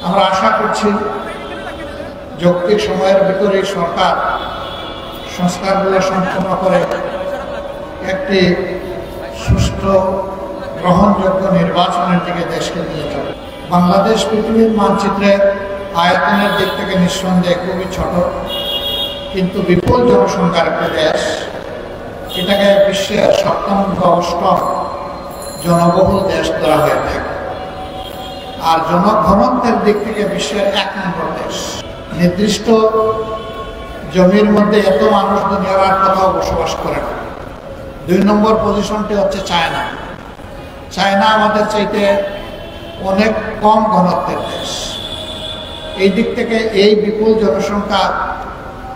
আমরা আশা করছি যৌক্তিক সময়ের ভিতরে সরকার সংস্কারগুলো সম্পন্ন করে একটি সুষ্ঠু গ্রহণযোগ্য নির্বাচনের দিকে দেশকে নিয়ে যাবে। বাংলাদেশ পৃথিবীর মানচিত্রে আয়তনের দিক থেকে নিঃসন্দেহে খুবই ছোট, কিন্তু বিপুল জনসংখ্যার একটি দেশ। এটাকে বিশ্বের 7ম বা 8ম জনবহুল দেশ ধরা হয়ে থাকে, আর জনঘনত্বের দিক থেকে বিশ্বের 1 নম্বর দেশ। নির্দিষ্ট জমির মধ্যে এত মানুষ দুনিয়ার আর কোথাও বসবাস করে না। 2 নম্বর পজিশনটি হচ্ছে চায়না। চায়না আমাদের চাইতে অনেক কম ঘনত্বের দেশ। এই দিক থেকে এই বিপুল জনসংখ্যা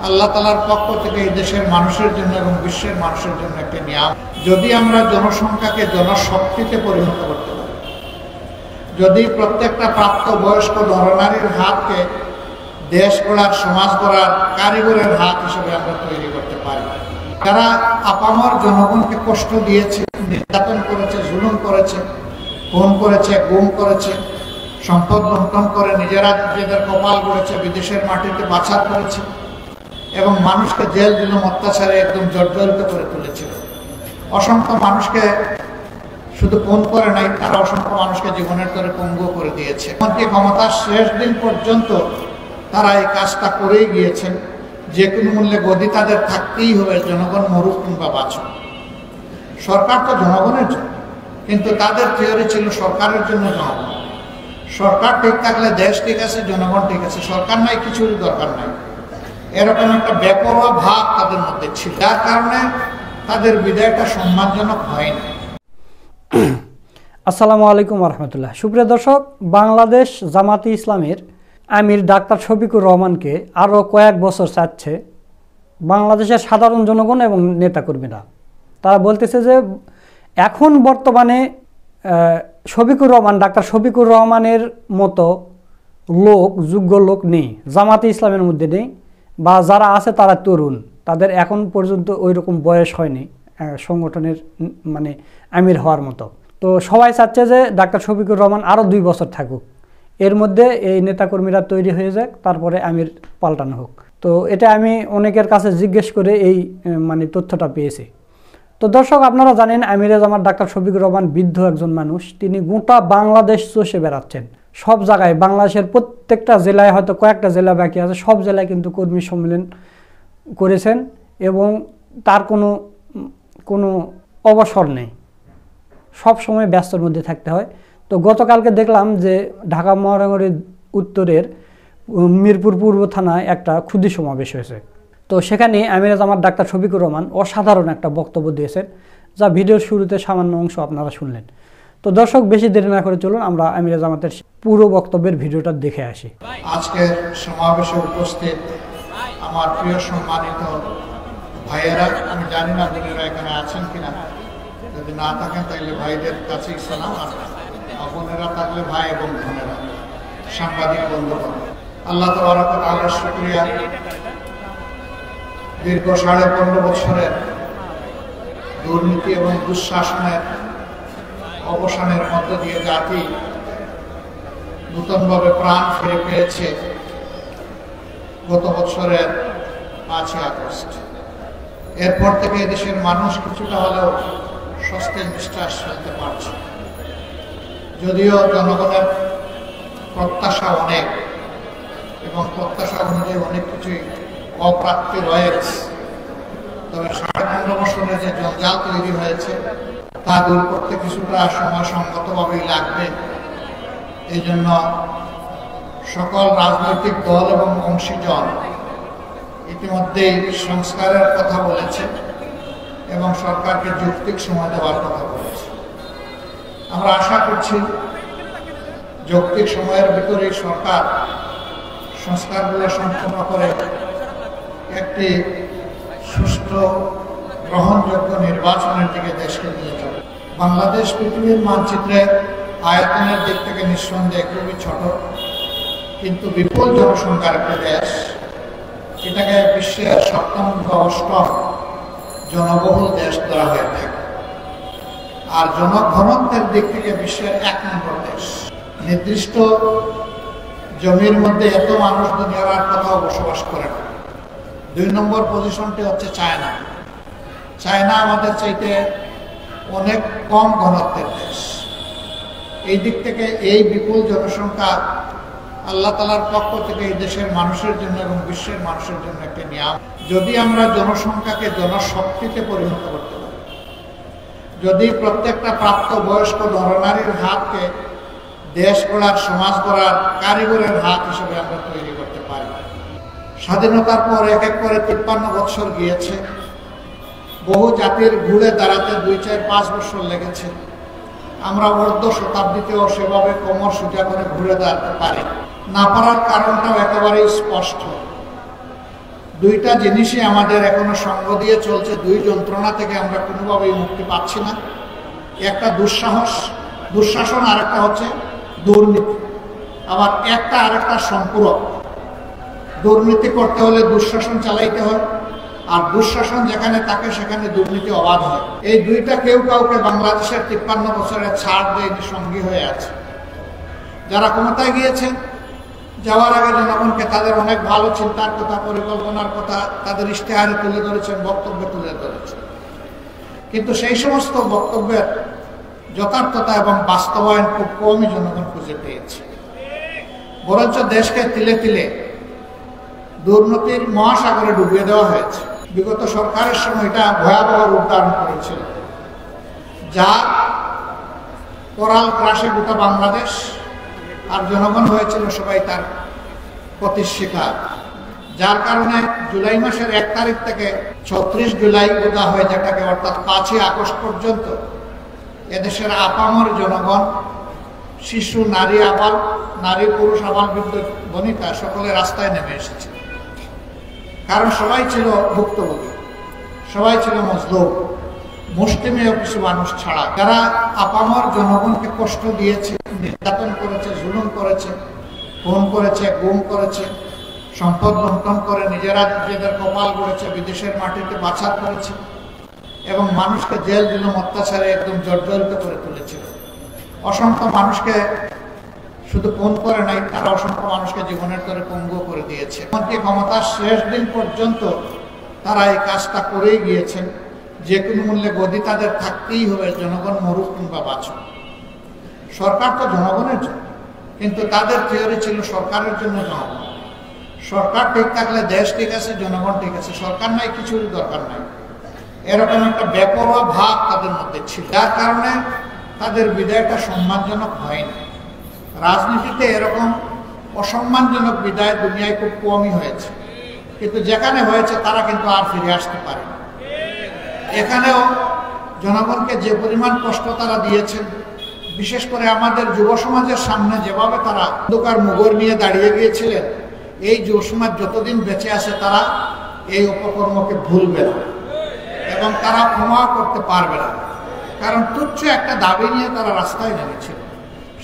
আল্লাহ তাআলার পক্ষ থেকে এই দেশের মানুষের জন্য এবং বিশ্বের মানুষের জন্য একটি নিয়াম। যদি আমরা জনসংখ্যাকে জনশক্তিতে পরিণত করতে পারি, যদি প্রত্যেকটা প্রাপ্তবয়স্ক নরনারীর হাতকে দেশ গড়ার, সমাজ গড়ার কারিগরের হাত হিসেবে আমরা তৈরি করতে পারি। যারা আপামর জনগণকে কষ্ট দিয়েছে, নির্যাতন করেছে, জুলুম করেছে, খুন করেছে, গুম করেছে, সম্পদ লুণ্ঠন করে নিজেরা নিজেদের কপাল গড়েছে, বিদেশের মাটিতে পাচার করেছে এবং মানুষকে জেল জুলুম অত্যাচারে একদম জর্জরিত করে তুলেছিল। অসংখ্য মানুষকে শুধু খুন করে নাই, তারা অসংখ্য মানুষকে জীবনের তরে পঙ্গু করে দিয়েছে। এমনকি ক্ষমতার শেষ দিন পর্যন্ত তারা এই কাজটা করেই গিয়েছেন। যে কোনো মূল্যে গদি তাদের থাকতেই হবে, জনগণ মরুক কিংবা বাঁচুক। সরকার তো জনগণের জন্য, কিন্তু তাদের থিওরি ছিল সরকারের জন্য জনগণ। সরকার ঠিক থাকলে দেশ ঠিক আছে, জনগণ ঠিক আছে, সরকার নাই, কিছুরই দরকার নাই, এরকম একটা বেপরোয়া ভাব তাদের মধ্যে ছিল, যার কারণে তাদের বিদায়টা সম্মানজনক হয়নি। আসসালামু আলাইকুম রহমতুল্লাহ। সুপ্রিয় দর্শক, বাংলাদেশ জামাতে ইসলামের আমির ডাক্তার শফিকুর রহমানকে আরও কয়েক বছর চাচ্ছে বাংলাদেশের সাধারণ জনগণ এবং নেতাকর্মীরা। তারা বলতেছে যে এখন বর্তমানে শফিকুর রহমান, ডাক্তার শফিকুর রহমানের মতো লোক, যোগ্য লোক নেই, জামাতে ইসলামের মধ্যে নেই, বা যারা আছে তারা তরুণ, তাদের এখন পর্যন্ত ওই রকম বয়স হয়নি সংগঠনের মানে আমির হওয়ার মতো। তো সবাই চাচ্ছে যে ডাক্তার শফিকুর রহমান আরও 2 বছর থাকুক, এর মধ্যে এই নেতাকর্মীরা তৈরি হয়ে যাক, তারপরে আমির পাল্টানো হোক। তো এটা আমি অনেকের কাছে জিজ্ঞেস করে এই মানে তথ্যটা পেয়েছি। তো দর্শক, আপনারা জানেন আমিরে জামাত ডাক্তার শফিকুর রহমান বৃদ্ধ একজন মানুষ। তিনি গোটা বাংলাদেশ চষে বেড়াচ্ছেন, সব জায়গায়, বাংলাদেশের প্রত্যেকটা জেলায়, হয়তো কয়েকটা জেলা বাকি আছে, সব জেলায় কিন্তু কর্মী সম্মেলন করেছেন এবং তার কোনো অবসর নেই, সব সময় ব্যস্তর মধ্যে থাকতে হয়। তো গতকালকে দেখলাম যে ঢাকা মহানগরীর উত্তরের মিরপুর পূর্ব থানায় একটা ক্ষুদ্র সমাবেশ হয়েছে। তো সেখানে আমিরে জামাত ডাক্তার শফিকুর রহমান অসাধারণ একটা বক্তব্য দিয়েছেন, যা ভিডিওর শুরুতে সামান্য অংশ আপনারা শুনলেন। তো দর্শক, বেশি দেরি না করে চলুন আমরা আমিরে জামাতের পুরো বক্তব্যের ভিডিওটা দেখে আসি। আজকের সমাবেশে উপস্থিত আমার প্রিয় সম্মানিত ভাইয়েরা, আমি জানি না বোনেরা এখানে আছেন কিনা, যদি না থাকেন তাহলে ভাইদের কাছেই সালাম, আর বোনেরা থাকলে ভাই এবং বোনেরা, সাংবাদিক বন্ধুগণ, আল্লাহ তাবারক ওয়া তাআলার শুকরিয়া। দীর্ঘ 15.5 বছরের দুর্নীতি এবং দুঃশাসনের অবসানের মধ্য দিয়ে জাতি নূতনভাবে প্রাণ ফিরে পেয়েছে গত বছরের 5ই আগস্ট। এরপর থেকে দেশের মানুষ কিছুটা হলেও স্বস্তির নিঃশ্বাস ফেলতে পারছে। যদিও জনগণের প্রত্যাশা অনেক এবং প্রত্যাশা অনুযায়ী অনেক কিছুই অপ্রাপ্তি রয়েছে, তবে 15.5 বছরের যে জঞ্জাল তৈরি হয়েছে তা দূর করতে কিছুটা সময়সঙ্গতভাবেই লাগবে। এই জন্য সকল রাজনৈতিক দল এবং অংশীজন ইতিমধ্যেই সংস্কারের কথা বলেছে এবং সরকারকে যৌক্তিক সময় দেওয়ার কথা বলেছে। আমরা আশা করছি যৌক্তিক সময়ের ভিতরে সরকার সংস্কারগুলো সম্পন্ন করে একটি সুষ্ঠু গ্রহণযোগ্য নির্বাচনের দিকে দেশকে নিয়ে যাবে। বাংলাদেশ পৃথিবীর মানচিত্রে আয়তনের দিক থেকে নিঃসন্দেহে খুবই ছোট, কিন্তু বিপুল জনসংখ্যার একটি দেশ। এটাকে বিশ্বের 7ম বা 8ম জনবহুল দেশ ধরা হয়ে থাকে, আর জনঘনত্বের দিক থেকে বিশ্বের 1 নম্বর দেশ। নির্দিষ্ট জমির মধ্যে এত মানুষ দুনিয়ার আর কোথাও বসবাস করে না। 2 নম্বর পজিশনটি হচ্ছে চায়না। চায়না আমাদের চাইতে অনেক কম ঘনত্বের দেশ। এই দিক থেকে এই বিপুল জনসংখ্যা আল্লাহ তাআলার পক্ষ থেকে এই দেশের মানুষের জন্য এবং বিশ্বের মানুষের জন্য একটা নিয়াম। যদি আমরা জনসংখ্যাকে জনশক্তিতে পরিণত করতে পারি, যদি প্রত্যেকটা প্রাপ্তবয়স্ক নরনারীর হাতকে দেশ গড়ার, সমাজ গড়ার কারিগরের হাত হিসেবে আমরা তৈরি করতে পারি। স্বাধীনতার পর এক এক করে 53 বছর গিয়েছে। বহু জাতির ঘুরে দাঁড়াতে 2, 4, 5 বছর লেগেছে। আমরা অর্ধ শতাব্দীতেও সেভাবে কোমর সোজা করে ঘুরে দাঁড়াতে পারি না। পারার কারণটাও একেবারেই স্পষ্ট। 2টা জিনিসই আমাদের এখনো সঙ্গ দিয়ে চলছে। 2 যন্ত্রণা থেকে আমরা কোনোভাবেই মুক্তি পাচ্ছি না। একটা দুঃশাসন, আর একটা হচ্ছে দুর্নীতি। আবার একটা আরেকটা সম্পূরক। দুর্নীতি করতে হলে দুঃশাসন চালাইতে হয়, আর দুঃশাসন যেখানে থাকে সেখানে দুর্নীতি অবাধ হয়। এই 2টা কেউ কাউকে বাংলাদেশের 53 বছরের ছাড় দেয়নি, সঙ্গী হয়ে আছে। যারা ক্ষমতায় গিয়েছেন, যাওয়ার আগে জনগণকে তাদের অনেক ভালো চিন্তার কথা, পরিকল্পনার কথা তাদের ইশতেহারে তুলে ধরেছেন, বক্তব্যে তুলে ধরেছেন। কিন্তু সেই সমস্ত বক্তব্যের যথার্থতা এবং বাস্তবায়ন খুব কমই জনগণ খুঁজে পেয়েছে। বরঞ্চ দেশকে তিলে তিলে দুর্নীতির মহাসাগরে ডুবিয়ে দেওয়া হয়েছে। বিগত সরকারের সময় এটা ভয়াবহ রূপ ধারণ করেছিল, যা করাল গ্রাসে গোটা বাংলাদেশ, আর জনগণ হয়েছিল সবাই তার প্রতির শিকার। যার কারণে জুলাই মাসের 1 তারিখ থেকে 36 জুলাই বোঝা হয়ে যেটাকে, অর্থাৎ 5ই আগস্ট পর্যন্ত এদেশের আপামর জনগণ, শিশু, নারী, আবাল, নারী, পুরুষ, আবাল, বৃদ্ধ, বনিতা সকলে রাস্তায় নেমে এসেছে। কারণ সবাই ছিল ভুক্তভোগী, সবাই ছিল মজলুম, মুষ্টিমেয় কিছু মানুষ ছাড়া, যারা আপামর জনগণকে কষ্ট দিয়েছে, নির্যাতন করেছে, জুলুম করেছে, খুন করেছে, গুম করেছে, সম্পদ লুণ্ঠন করে নিজেরা নিজেদের কপাল গড়েছে, বিদেশের মাটিতে পাচার করেছে এবং মানুষকে জেল জুলুম অত্যাচারে একদম জর্জরিত করে তুলেছিল। অসংখ্য মানুষকে শুধু খুন করে নাই, তারা অসংখ্য মানুষকে জীবনের তরে পঙ্গু করে দিয়েছে। এমনকি ক্ষমতার শেষ দিন পর্যন্ত তারা এই কাজটা করেই গিয়েছেন। যে কোনো মূল্যে গদি তাদের থাকতেই হবে, জনগণ মরুক কিংবা বাঁচুক। সরকার তো জনগণের জন্য, কিন্তু তাদের থিওরি ছিল সরকারের জন্য জনগণ। সরকার ঠিক থাকলে দেশ ঠিক আছে, জনগণ ঠিক আছে, সরকার নাই, কিছুর দরকার নাই, এরকম একটা বেপরোয়া ভাব তাদের মধ্যে ছিল। যার কারণে তাদের বিদায়টা সম্মানজনক হয়নি। রাজনীতিতে এরকম অসম্মানজনক বিদায় দুনিয়ায় খুব কমই হয়েছে, কিন্তু যেখানে হয়েছে তারা কিন্তু আর ফিরে আসতে পারে না। এখানেও জনগণকে যে পরিমাণ কষ্ট তারা দিয়েছেন, বিশেষ করে আমাদের যুব সমাজের সামনে যেভাবে তারা অন্ধকার মুগর নিয়ে দাঁড়িয়ে গিয়েছিলেন, এই যুব সমাজ যতদিন বেঁচে আছে তারা এই অপকর্মকে ভুলবে না এবং তারা ক্ষমা করতে পারবে না। কারণ তুচ্ছ একটা দাবি নিয়ে তারা রাস্তায় নেমেছিল।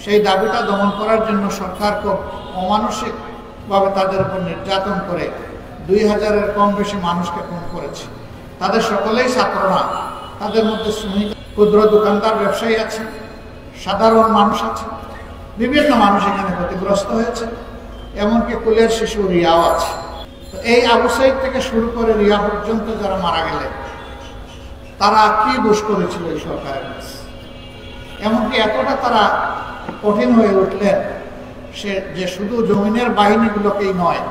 সেই দাবিটা দমন করার জন্য সরকার খুব অমানসিকভাবে তাদের উপর নির্যাতন করে 2000-এর কম বেশি মানুষকে খুন করেছে। তাদের সকলেই ছাত্র না, তাদের মধ্যে শ্রমিক, ক্ষুদ্র দোকানদার, ব্যবসায়ী আছে, সাধারণ মানুষ আছে, বিভিন্ন মানুষ এখানে ক্ষতিগ্রস্ত হয়েছে, এমনকি কুলের শিশু রিয়াও আছে। তো এই আবু সাইদ থেকে শুরু করে রিয়া পর্যন্ত যারা মারা গেলেন, তারা কি দোষ করেছিল এই সরকারের কাছে? এমনকি এতটা তারা কঠিন হয়ে উঠলেন যে শুধু জমিনের বাহিনীগুলোকেই নয়,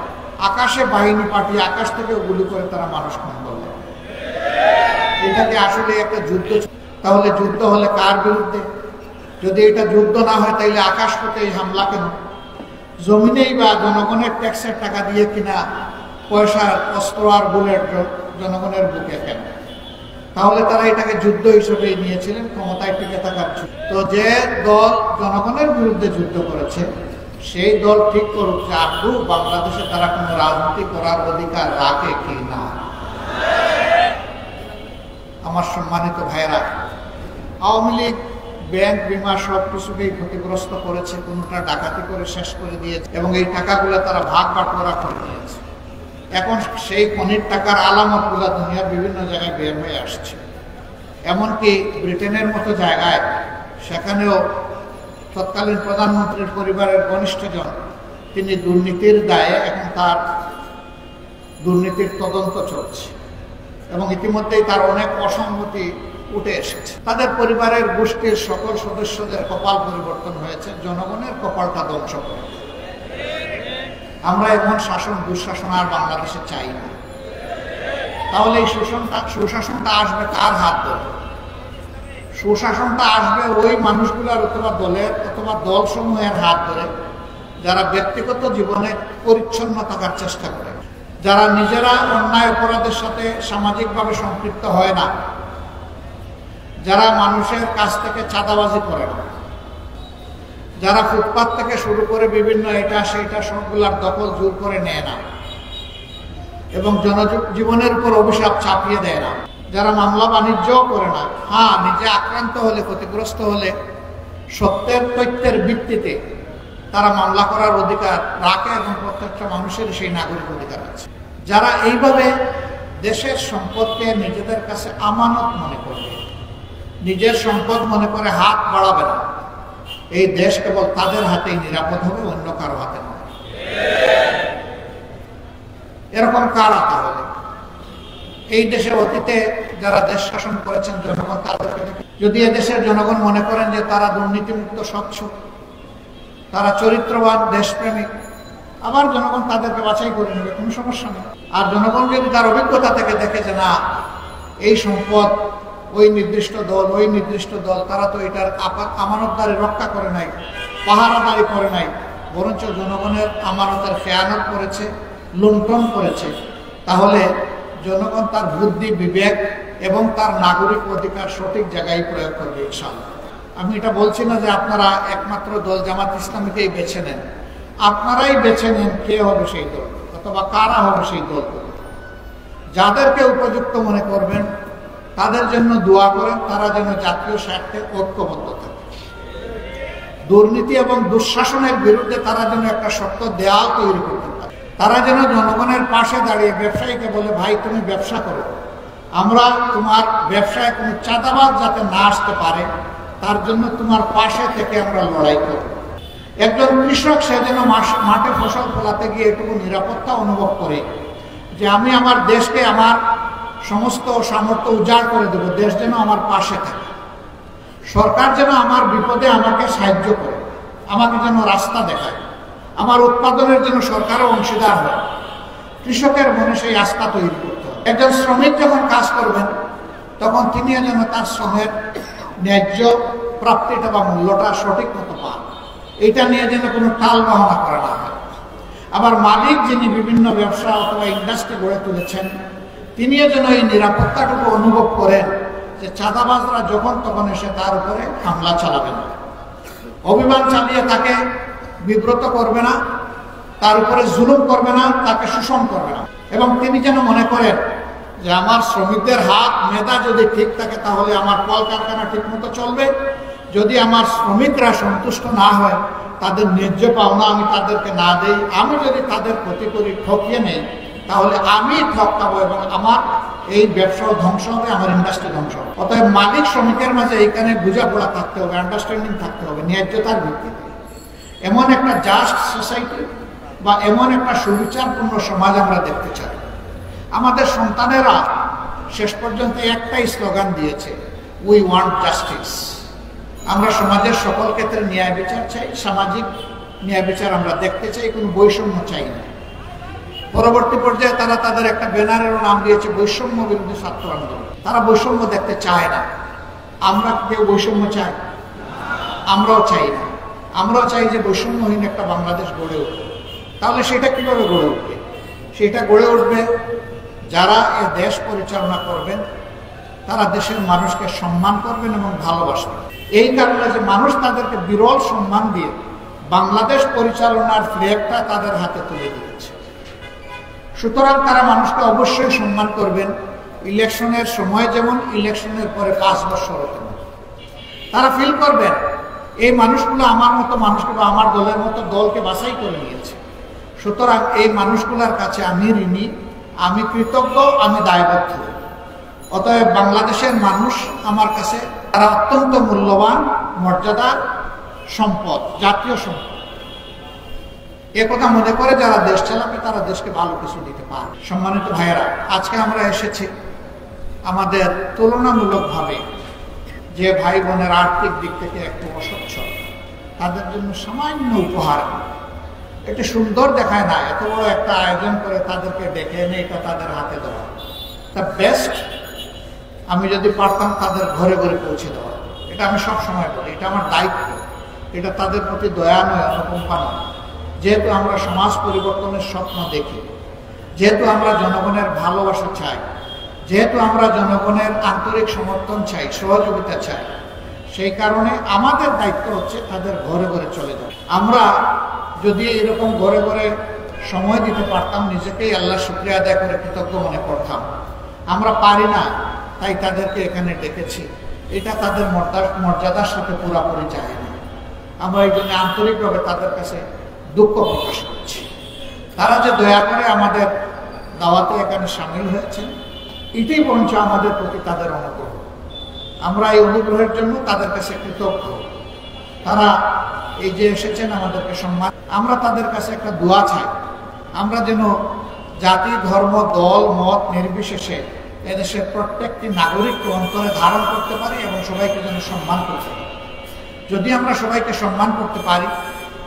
আকাশে বাহিনী পাঠিয়ে আকাশ থেকে গুলি করে তারা মানুষ খুন করলেন। এটাকে আসলে একটা যুদ্ধ। তাহলে যুদ্ধ হলে কার বিরুদ্ধে? যদি এটা যুদ্ধ না হয় তাইলে আকাশ পথে এই হামলা কেন? জমিনেই বা জনগণের ট্যাক্সের টাকা দিয়ে কিনা পয়সার অস্ত্র আর বুলেট জনগণের বুকে কেন? তাহলে তারা এটাকে যুদ্ধ হিসেবেই নিয়েছিলেন, ক্ষমতায় টিকে থাকার জন্য। তো যে দল জনগণের বিরুদ্ধে যুদ্ধ করেছে, সেই দল ঠিক করুক যে আদৌ বাংলাদেশে তারা কোনো রাজনীতি করার অধিকার রাখে কি না। আমার সম্মানিত ভাইয়েরা, আওয়ামী লীগ ব্যাংক, বিমা সব কিছুকেই ক্ষতিগ্রস্ত করেছে, কোনোটা ডাকাতি করে শেষ করে দিয়েছে এবং এই টাকাগুলো তারা ভাগ বাটোয়ারা করে নিয়েছে। এখন সেই খনির টাকার আলামতগুলো দুনিয়ার বিভিন্ন জায়গায় বের হয়ে আসছে। এমনকি ব্রিটেনের মতো জায়গায়, সেখানেও তৎকালীন প্রধানমন্ত্রীর পরিবারের ঘনিষ্ঠজন তিনি দুর্নীতির দায়ে এখন তার দুর্নীতির তদন্ত চলছে এবং ইতিমধ্যেই তার অনেক অসঙ্গতি উঠে এসেছে। তাদের পরিবারের গোষ্ঠীর সকল সদস্যদের কপাল পরিবর্তন হয়েছে, জনগণের কপালটা ধ্বংস করে। আমরা এমন শাসন দুঃশাসন আর বাংলাদেশে চাই না। তাহলে এই সুশাসনটা আসবে কার হাত ধরে? সুশাসনটা আসবে ওই মানুষগুলোর অথবা দলের অথবা দলসমূহের হাত ধরে যারা ব্যক্তিগত জীবনে পরিচ্ছন্ন থাকার চেষ্টা করে, যারা নিজেরা অন্যায় অপরাধের সাথে সামাজিকভাবে সম্পৃক্ত হয় না, যারা মানুষের কাছ থেকে চাঁদাবাজি করে না, যারা ফুটপাত থেকে শুরু করে বিভিন্ন এটা সেটা সবগুলার দখল জোর করে নেয় না এবং জনজীবনের উপর অভিশাপ চাপিয়ে দেয় না, যারা মামলা বাণিজ্যও করে না, হ্যাঁ নিজে আক্রান্ত হলে ক্ষতিগ্রস্ত হলে সত্যের তথ্যের ভিত্তিতে তারা মামলা করার অধিকার রাখে এবং প্রত্যেকটা মানুষের সেই নাগরিক অধিকার আছে। যারা এইভাবে দেশের সম্পদকে নিজেদের কাছে আমানত মনে করবে, নিজের সম্পদ মনে করে হাত বাড়াবে না, এই দেশ কেবল তাদের হাতেই নিরাপদ হবে, অন্য কারো হাতে নয়। এরকম কারা তাহলে? এই দেশে অতীতে যারা দেশ শাসন করেছেন জনগণ তাদেরকে যদি এদেশের জনগণ মনে করেন যে তারা দুর্নীতিমুক্ত, স্বচ্ছ, তারা চরিত্রবান, দেশপ্রেমিক, আবার জনগণ তাদেরকে বাছাই করে নেবে, কোনো সমস্যা নেই। আর জনগণ যদি তার অভিজ্ঞতা থেকে দেখে যে না এই সম্পদ ওই নির্দিষ্ট দল তারা তো এটার আমানতদারি রক্ষা করে নাই, পাহারাদারি করে নাই, বরঞ্চ জনগণের আমানতের খেয়ানত করেছে, লুণ্ঠন করেছে, তাহলে জনগণ তার বুদ্ধি, বিবেক এবং তার নাগরিক অধিকার সঠিক জায়গায় প্রয়োগ করবে ইনশাআল্লাহ। আমি এটা বলছি না যে আপনারা একমাত্র দল জামাত ইসলামীকেই বেছে নেন, আপনারাই বেছে নেন কে হবে সেই দল অথবা কারা হবে সেই দল। যাদেরকে উপযুক্ত মনে করবেন তাদের জন্য দোয়া করেন, তারা যেন জাতীয় স্বার্থে ঐক্যবদ্ধ থাকে। দুর্নীতি এবং দুঃশাসনের বিরুদ্ধে তারা যেন একটা শক্ত দেয়াল তৈরি করতে পারে। তারা যেন জনগণের পাশে দাঁড়িয়ে ব্যবসায়ীকে বলে ভাই তুমি ব্যবসা করো, আমরা তোমার ব্যবসায় কোনো চাঁদাবাজ যাতে না আসতে পারে তার জন্য তোমার পাশে থেকে আমরা লড়াই করব। একজন কৃষক সে যেন মাঠে ফসল ফলাতে গিয়ে এটুকু নিরাপত্তা অনুভব করে যে আমি আমার দেশকে আমার সমস্ত সামর্থ্য উজাড় করে দেব, দেশ যেন আমার পাশে থাকে। সরকার যেন আমার বিপদে আমাকে সাহায্য করে, আমাকে যেন রাস্তা দেখায়, আমার উৎপাদনের জন্য সরকারও অংশীদার হয়। কৃষকের মনে সেই আস্থা তৈরি করতে হবে। একজন শ্রমিক যখন কাজ করবেন তখন তিনি যেন তার শ্রমের ন্যায্য প্রাপ্তিটা বা মূল্যটা সঠিক মতো পান, এটা নিয়ে যেন কোনো টাল বাহানা করা না হয়। আবার মালিক যিনি বিভিন্ন ব্যবসা অথবা ইন্ডাস্ট্রি গড়ে তুলেছেন তিনিও যেন এই নিরাপত্তাটুকু অনুভব করেন যে চাঁদাবাজরা যখন তখন এসে তার উপরে হামলা চালাবে না, অভিমান চালিয়ে তাকে বিব্রত করবে না, তার উপরে জুলুম করবে না, তাকে শোষণ করবে না। এবং তিনি যেন মনে করেন যে আমার শ্রমিকদের হাত মেধা যদি ঠিক থাকে তাহলে আমার কলকারখানা ঠিক মতো চলবে। যদি আমার শ্রমিকরা সন্তুষ্ট না হয়, তাদের ন্যায্য পাওনা আমি তাদেরকে না দেই, আমি যদি তাদের ক্ষতি করি, ঠকিয়ে নেই, তাহলে আমি ঠকাবো এবং আমার এই ব্যবসাও ধ্বংস হবে, আমার ইন্ডাস্ট্রি ধ্বংস হবে। অতএব মালিক শ্রমিকের মাঝে এইখানে বোঝাপড়া থাকতে হবে, আন্ডারস্ট্যান্ডিং থাকতে হবে, ন্যায্যতার ভিত্তিতে। এমন একটা জাস্ট সোসাইটি বা এমন একটা সুবিচারপূর্ণ সমাজ আমরা দেখতে চাই। আমাদের সন্তানেরা শেষ পর্যন্ত একটাই স্লোগান দিয়েছে, উই ওয়ান্ট জাস্টিস। আমরা সমাজের সকল ক্ষেত্রে ন্যায় বিচার চাই, সামাজিক ন্যায় বিচার আমরা দেখতে চাই, কোনো বৈষম্য চাই না। পরবর্তী পর্যায়ে তারা তাদের একটা ব্যানারেরও নাম দিয়েছে বৈষম্য বিরোধী ছাত্র আন্দোলন। তারা বৈষম্য দেখতে চায় না। আমরা কেউ বৈষম্য চাই? আমরাও চাই না। আমরাও চাই যে বৈষম্যহীন একটা বাংলাদেশ গড়ে উঠবে। তাহলে সেটা কিভাবে গড়ে উঠবে? সেটা গড়ে উঠবে যারা এ দেশ পরিচালনা করবেন তারা দেশের মানুষকে সম্মান করবেন এবং ভালোবাসবেন। এই কারণে যে মানুষ তাদেরকে বিরল সম্মান দিয়ে বাংলাদেশ পরিচালনার ফ্ল্যাগটা তাদের হাতে তুলে দিয়েছে। সুতরাং তারা মানুষকে অবশ্যই সম্মান করবেন, ইলেকশনের সময় যেমন, ইলেকশনের পরে 5 বছরও তেমন। তারা ফিল করবেন এই মানুষগুলো আমার মতো মানুষকে বা আমার দলের মতো দলকে বাছাই করে নিয়েছে। সুতরাং এই মানুষগুলোর কাছে আমি ঋণী, আমি কৃতজ্ঞ, আমি দায়বদ্ধ। অতএব বাংলাদেশের মানুষ আমার কাছে তারা অত্যন্ত মূল্যবান, মর্যাদার সম্পদ, জাতীয় সম্পদ। একথা মনে করে যারা দেশ চালাবে তারা দেশকে ভালো কিছু দিতে পারে। সম্মানিত ভাইয়েরা, আজকে আমরা এসেছি আমাদের তুলনামূলকভাবে যে ভাই বোনের আর্থিক দিক থেকে একটু অসচ্ছল, তাদের জন্য সামান্য উপহার, একটু সুন্দর দেখায় না, এত বড় একটা আয়োজন করে তাদেরকে ডেকে এনে এটা তাদের হাতে দেওয়া, তা বেস্ট আমি যদি পারতাম তাদের ঘরে ঘরে পৌঁছে দেওয়া। এটা আমি সব সময় বলি, এটা আমার দায়িত্ব, এটা তাদের প্রতি দয়া নয়, অনুকম্পা নয়। যেহেতু আমরা সমাজ পরিবর্তনের স্বপ্ন দেখি, যেহেতু আমরা জনগণের ভালোবাসা চাই, যেহেতু আমরা জনগণের আন্তরিক সমর্থন চাই, সহযোগিতা চাই, সেই কারণে আমাদের দায়িত্ব হচ্ছে তাদের ঘরে ঘরে চলে যাওয়া। আমরা যদি এরকম ঘরে ঘরে সময় দিতে পারতাম, নিজেকেই আল্লাহর শুকরিয়া আদায় করে কৃতজ্ঞ মনে করতাম। আমরা পারি না, তাই তাদেরকে এখানে ডেকেছি। এটা তাদের মর্যাদার সাথে পুরাপুরি যায় না। আমরা এই জন্য আন্তরিকভাবে তাদের কাছে দুঃখ প্রকাশ করছি। তারা যে দয়া করে আমাদের দাওয়াতে এখানে সামিল হয়েছেন, এটাই বরঞ্চ আমাদের প্রতি তাদের অনুগ্রহ। আমরা এই অনুগ্রহের জন্য তাদের কাছে কৃতজ্ঞ। তারা এই যে এসেছেন আমাদেরকে সম্মান, আমরা তাদের কাছে একটা দোয়া চাই, আমরা যেন জাতি, ধর্ম, দল, মত নির্বিশেষে এদেশের প্রত্যেকটি নাগরিককে অন্তরে ধারণ করতে পারি এবং সবাইকে যেন সম্মান করতে পারি। যদি আমরা সবাইকে সম্মান করতে পারি,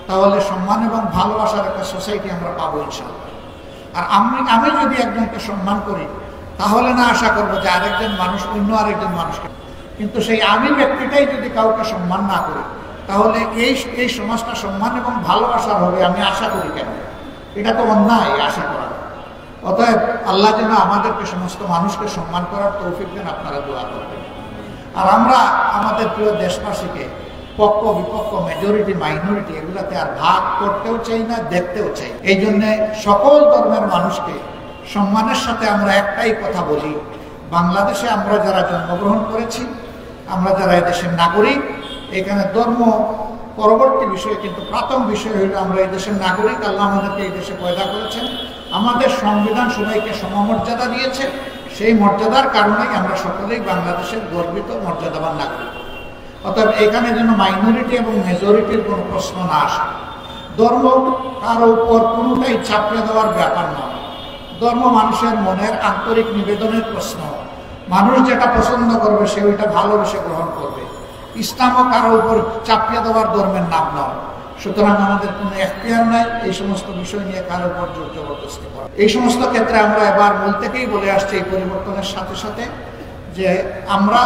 তাহলে সম্মান এবং ভালোবাসার একটা সোসাইটি আমরা পাবো ইনশাআল্লাহ। আর আমি যদি একজনকে সম্মান করি, তাহলে না আশা করবো যে আরেকজন মানুষ অন্য আরেকজন মানুষকে, কিন্তু সেই আমি ব্যক্তিটাই যদি কাউকে সম্মান না করি, তাহলে এই সমাজটা সম্মান এবং ভালোবাসার হবে আমি আশা করি কেন? এটা তো অন্যায় আশা করা। অতএব আল্লাহ যেন আমাদেরকে সমস্ত মানুষকে সম্মান করার তৌফিক দেন, আপনারা দোয়া করবেন। আর আমরা আমাদের প্রিয় দেশবাসীকে পক্ষ বিপক্ষ, মেজরিটি মাইনরিটি এগুলাতে আর ভাগ করতেও চাই না, দেখতেও চাই। এই জন্যে সকল ধর্মের মানুষকে সম্মানের সাথে আমরা একটাই কথা বলি, বাংলাদেশে আমরা যারা জন্মগ্রহণ করেছি, আমরা যারা এদেশের নাগরিক, এখানে ধর্ম পরবর্তী বিষয়, কিন্তু প্রথম বিষয় হলো আমরা এই দেশের নাগরিক। আল্লাহ আমাদেরকে এই দেশে পয়দা করেছেন, আমাদের সংবিধান সবাইকে সমমর্যাদা দিয়েছে। সেই মর্যাদার কারণেই আমরা সকলেই বাংলাদেশের গর্বিত মর্যাদাবান নাগরিক। অর্থাৎ এখানে যেন মাইনরিটি এবং মেজরিটির কোনো প্রশ্ন না আসে। ধর্ম কারো উপর কোনোটাই চাপিয়ে দেওয়ার ব্যাপার নয়। ধর্ম মানুষের মনের আন্তরিক নিবেদনের প্রশ্ন। মানুষ যেটা পছন্দ করবে সে ওইটা ভালোবেসে গ্রহণ করবে। ইসলামও কারো উপর চাপিয়ে দেওয়ার ধর্মের নাম নয়। সুতরাং আমাদের কোনো এখতিয়ার নাই এই সমস্ত বিষয় নিয়ে কারোর উপর জোর জবরদস্তি করা। এই সমস্ত ক্ষেত্রে আমরা এবার মূল থেকেই বলে আসছি, এই পরিবর্তনের সাথে সাথে, যে আমরা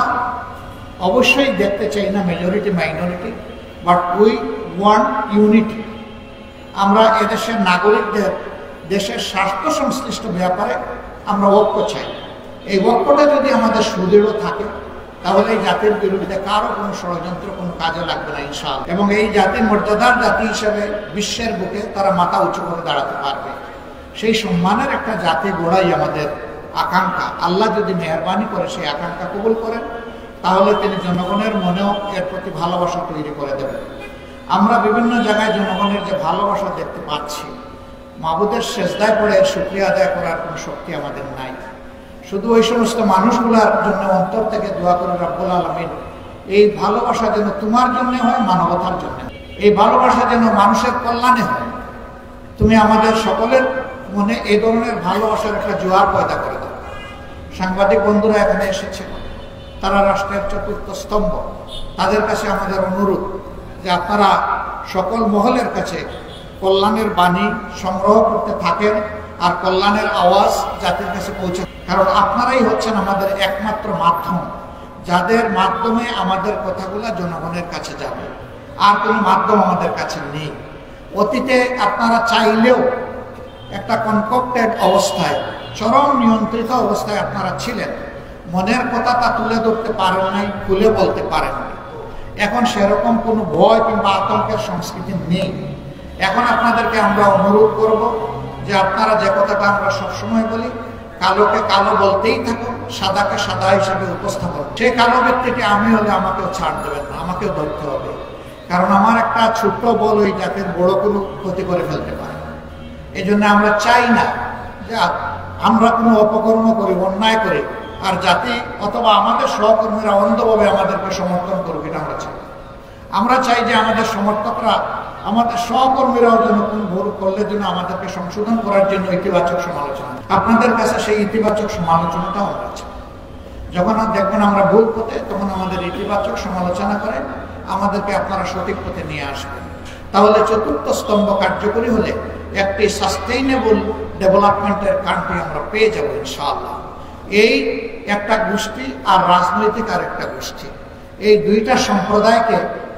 অবশ্যই দেখতে চাই না majority minority, but we want unity. আমরা এদেশের নাগরিকদের দেশের স্বার্থ সংশ্লিষ্ট ব্যাপারে আমরা ঐক্য চাই। এই ঐক্যটা যদি আমাদের সুদৃঢ় থাকে, তাহলে এই জাতির বিরুদ্ধে কারো কোনো ষড়যন্ত্র কোনো কাজে লাগবে না ইনশাআল্লাহ। এবং এই জাতির মর্যাদার জাতি হিসেবে বিশ্বের বুকে তারা মাথা উঁচু করে দাঁড়াতে পারবে। সেই সম্মানের একটা জাতি গড়াই আমাদের আকাঙ্ক্ষা। আল্লাহ যদি মেহরবানি করে সেই আকাঙ্ক্ষা কবুল করেন, তাহলে তিনি জনগণের মনেও এর প্রতি ভালোবাসা তৈরি করে দেবেন। আমরা বিভিন্ন জায়গায় জনগণের যে ভালোবাসা দেখতে পাচ্ছি, মাবুদের সেজদায় পড়ে শুকরিয়া আদায় করার কোনো শক্তি আমাদের নাই। শুধু ওই সমস্ত মানুষগুলোর জন্য অন্তর থেকে দোয়া করে, রব্বুল আলামিন এই ভালোবাসা যেন তোমার জন্য হয়, মানবতার জন্য। এই ভালোবাসা যেন মানুষের কল্যাণে হয়। তুমি আমাদের সকলের মনে এই ধরনের ভালোবাসার একটা জোয়ার পয়দা করে দাও। সাংবাদিক বন্ধুরা এখানে এসেছে, তারা রাষ্ট্রের চতুর্থ স্তম্ভ। তাদের কাছে আমাদের অনুরোধ যে আপনারা সকল মহলের কাছে কল্যাণের বাণী সংগ্রহ করতে থাকেন, আর কল্যাণের আওয়াজ জাতির কাছে পৌঁছে। কারণ আপনারাই হচ্ছেন আমাদের একমাত্র মাধ্যম, যাদের মাধ্যমে আমাদের কথাগুলো জনগণের কাছে যাবে। আর কোনো মাধ্যম আমাদের কাছে নেই। অতীতে আপনারা চাইলেও একটা কনকক্টেড অবস্থায়, চরম নিয়ন্ত্রিত অবস্থায় আপনারা ছিলেন। মনের কথা তা তুলে ধরতে পারেন নাই, খুলে বলতে পারেন নাই। এখন সেরকম কোনো ভয় কিংবা আতঙ্কের সংস্কৃতি নেই। এখন আপনাদেরকে আমরা অনুরোধ করব যে আপনারা যে কথাটা আমরা সবসময় বলি, কালোকে কালো বলতেই থাকুন, সাদাকে সাদা হিসেবে উপস্থাপন। সেই কালো ব্যক্তিকে আমি হলে আমাকেও ছাড় দেবেন না, আমাকেও ধরতে হবে। কারণ আমার একটা ছোট্ট বল ওই জাতির বড় কোনো ক্ষতি করে ফেলতে পারে। এই জন্য আমরা চাই না যে আমরা কোনো অপকর্ম করি, অন্যায় করি, আর জাতি অথবা আমাদের সহকর্মীরা অন্ধভাবে আমাদেরকে সমর্থন করবে, এটা আমরা চাই। আমরা চাই যে আমাদের সমর্থকরা আমাদের সহকর্মীরাও যেন কোন ভুল করলে যেন আমাদেরকে সংশোধন করার জন্য ইতিবাচক সমালোচনা, আপনাদের কাছে সেই ইতিবাচক সমালোচনাটাও আমরা চাই। যখন দেখবেন আমরা ভুল পথে, তখন আমাদের ইতিবাচক সমালোচনা করে আমাদেরকে আপনারা সঠিক পথে নিয়ে আসবেন। তাহলে চতুর্থ স্তম্ভ কার্যকরী হলে একটি সাস্টেইনেবল ডেভেলপমেন্টের কান্ট্রি আমরা পেয়ে যাবো ইনশাআল্লাহ। এই একটা গোষ্ঠী আর রাজনৈতিক আর একটা গোষ্ঠী, এই দুইটা সম্প্রদায়কে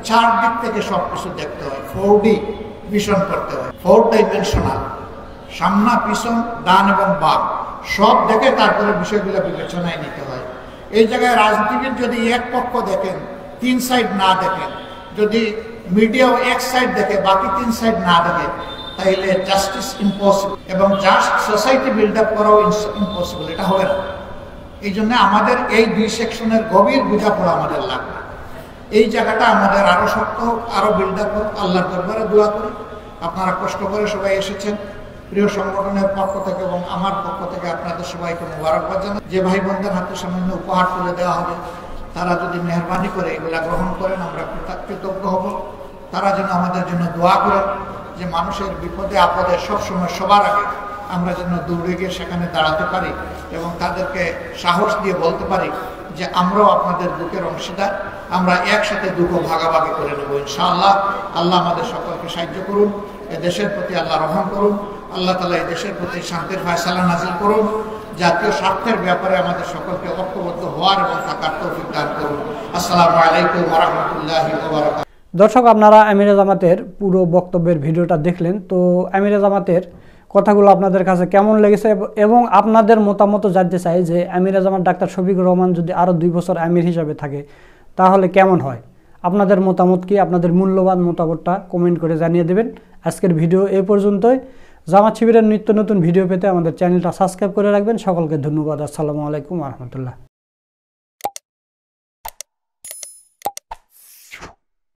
4 দিক থেকে সবকিছু দেখতে হয়, 4D ভিশন করতে হয়, 4 ডাইমেনশনাল, সামনা পিছন ডান এবং বাম সব দেখে তারপরে বিষয়গুলো বিবেচনায় নিতে হয়। এই জায়গায় রাজনীতিবিদ যদি এক পক্ষ দেখেন, 3 সাইড না দেখেন, যদি মিডিয়াও এক সাইড দেখে বাকি 3 সাইড না দেখে, তাইলে জাস্টিস ইম্পসিবল এবং জাস্ট সোসাইটি বিল্ড আপ করাও ইম্পসিবল, এটা হবে না। এই জন্য আমাদের এই 2 সেকশনের গভীর বোঝাপড়া আমাদের লাগবে। এই জায়গাটা আমাদের আরো শক্ত হোক, আরো বিল্ড আপ হোক, আল্লাহর দরবারে দোয়া করি। আপনারা কষ্ট করে সবাই এসেছেন, প্রিয় সংগঠনের পক্ষ থেকে এবং আমার পক্ষ থেকে আপনাদের সবাইকে মোবারকবাদ জানাই। যে ভাই বোনদের হাতে সামান্য উপহার তুলে দেওয়া হবে, তারা যদি মেহরবানি করে এগুলা গ্রহণ করেন, আমরা কৃতজ্ঞ হব। তারা যেন আমাদের জন্য দোয়া করেন যে মানুষের বিপদে আপদে সবসময় সবার আগে আমরা যেন দৌড়ে গিয়ে সেখানে দাঁড়াতে পারি এবং তাদেরকে সাহস দিয়ে বলতে পারি যে আমরাও আপনাদের দুঃখের অংশীদার, আমরা একসাথে দুঃখ ভাগাভাগি করে নেব ইনশাআল্লাহ। আল্লাহ আমাদের সকলকে সাহায্য করুন, এ দেশের প্রতি আল্লাহ রহম করুন, আল্লাহ তাআলা এই দেশের প্রতি শান্তির ফয়সালা নাজিল করুন, জাতীয় স্বার্থের ব্যাপারে আমাদের সকলকে ঐক্যবদ্ধ হওয়ার এবং থাকার তৌফিক দান করুন। আসসালামু আলাইকুম ওয়া রাহমাতুল্লাহি ওয়া বারাকাতুহু। দর্শক, আপনারা আমিরে জামাতের পুরো বক্তব্যের ভিডিওটা দেখলেন। তো আমিরে জামাতের কথাগুলো আপনাদের কাছে কেমন লেগেছে এবং আপনাদের মতামত জানতে চাই যে আমিরে জামাত ডাক্তার শফিকুর রহমান যদি আরও 2 বছর আমির হিসাবে থাকে তাহলে কেমন হয়? আপনাদের মতামত কি? আপনাদের মূল্যবান মতামতটা কমেন্ট করে জানিয়ে দেবেন। আজকের ভিডিও এই পর্যন্তই। জামাত শিবিরের নিত্য নতুন ভিডিও পেতে আমাদের চ্যানেলটা সাবস্ক্রাইব করে রাখবেন। সকলকে ধন্যবাদ। আসসালামু আলাইকুম ওয়া রাহমাতুল্লাহ।